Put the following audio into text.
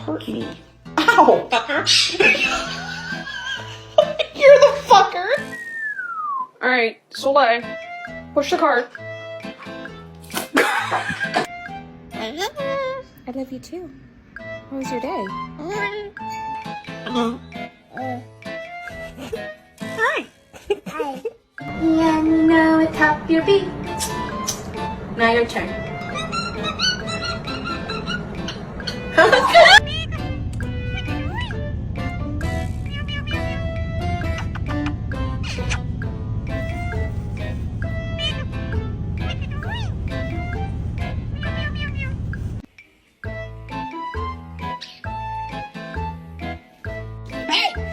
hurt me. Ow! You're the fucker! Alright, Soleil. Push the cart. I love you too. How was your day? Hi. Hi. Yeah, you know it, tap your beat. Now your turn. Hey!